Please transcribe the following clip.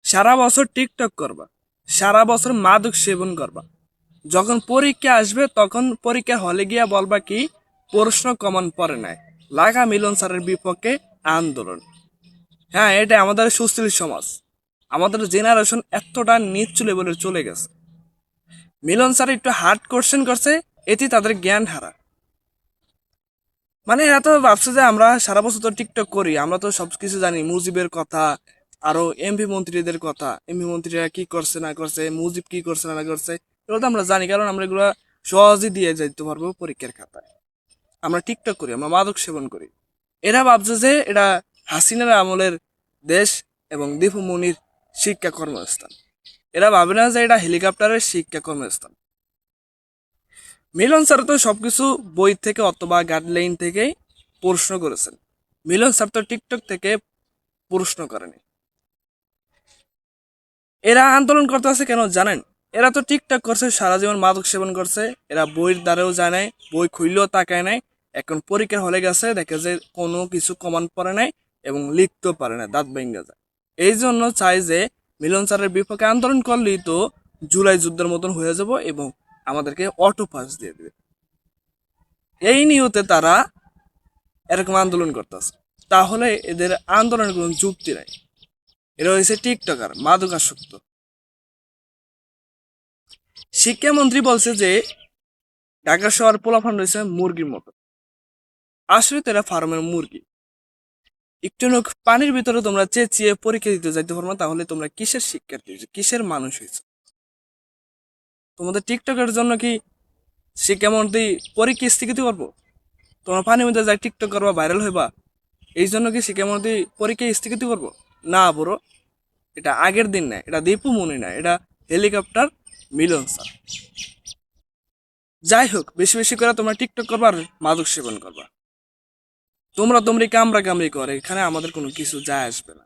সারা বছর টিকটক করবা, সারা বছর মাদক সেবন করবা, যখন পরীক্ষা আসবে তখন পরীক্ষা হলে গিয়া বলবা কি প্রশ্ন কমন পড়ে নাই, লাগা মিলন স্যারের বিপক্ষে আন্দোলন। হ্যাঁ, এটা আমাদের সুশীল সমাজ, আমাদের জেনারেশন এতটা নিচু লেভেলে চলে গেছে। মিলন স্যার একটু হার্ড কোশ্চেন করছে, এতে তাদের জ্ঞান হারা। মানে এরা তো ভাবছে যে আমরা সারা বছর তো টিকটক করি, আমরা তো সবকিছু জানি, মুজিবের কথা, আরো এমপি মন্ত্রীদের কথা, এমপি মন্ত্রীরা কি করছে না করছে, মুজিব কি করছে না করছে, এগুলো তো আমরা জানি, কারণ আমরা এগুলো সহজেই দিয়ে যাইতে পারবো পরীক্ষার খাতায়। আমরা টিকটক করি, আমরা মাদক সেবন করি। এরা ভাবছে যে এটা হাসিনার আমলের দেশ এবং দীপু মনির শিক্ষা কর্মস্থান। এরা ভাবে না যে এটা হেলিকপ্টারের শিক্ষা কর্মস্থান। মিলন স্যার তো সবকিছু বই থেকে অথবা গাইডলাইন থেকেই প্রশ্ন করেছেন। মিলন স্যার তো টিকটক থেকে প্রশ্ন করেনি। এরা আন্দোলন করতে আছে কেন জানেন? এরা তো টিকটক করছে, সারা জীবন মাদক সেবন করছে, এরা বইয়ের দ্বারেও যায় নাই, বই খুললেও তাকায় নাই। এখন পরীক্ষার হলে গেছে, দেখে যে কোনো কিছু কমান পড়ে নাই এবং লিখতেও পারে না, দাঁত ভেঙে যায়। এই জন্য চাই যে মিলন স্যারের বিপক্ষে আন্দোলন করলেই তো জুলাই যুদ্ধের মতন হয়ে যাব এবং আমাদেরকে অটো পাস দিয়ে দেবে। এই নিয়তে তারা এরকম আন্দোলন করতেছে। তাহলে এদের আন্দোলনের কোনো যুক্তি নাই। এরা হয়েছে টিকটকার, মাদকাসক্ত। শিক্ষামন্ত্রী বলছে যে ঢাকা শহর পোলাপান রয়েছে মুরগির মতো। আসলে তো এরা ফার্মের মুরগি। একটু পানির ভিতরে তোমরা চেঁচিয়ে পরীক্ষা দিতে যাইতে পারো না, তাহলে তোমরা কিসের শিক্ষার্থী হয়েছো, কিসের মানুষ হয়েছো? তোমাদের টিকটকের জন্য কি শিক্ষামন্ত্রী পরীক্ষা স্থগিত করবো? তোমরা পানির মধ্যে যাই টিকটক করবা, ভাইরাল হইবা, এই জন্য কি শিক্ষামন্ত্রী পরীক্ষা স্থগিত করবো? না বড়, এটা আগের দিন না, এটা দীপু মনি না, এটা হেলিকপ্টার মিলন স্যার। যাই হোক, বেশি বেশি করে তোমরা টিকটক করবা আর মাদক সেবন করবা। তোমরা কামড়ি করে, এখানে আমাদের কোনো কিছু যায় আসবে না।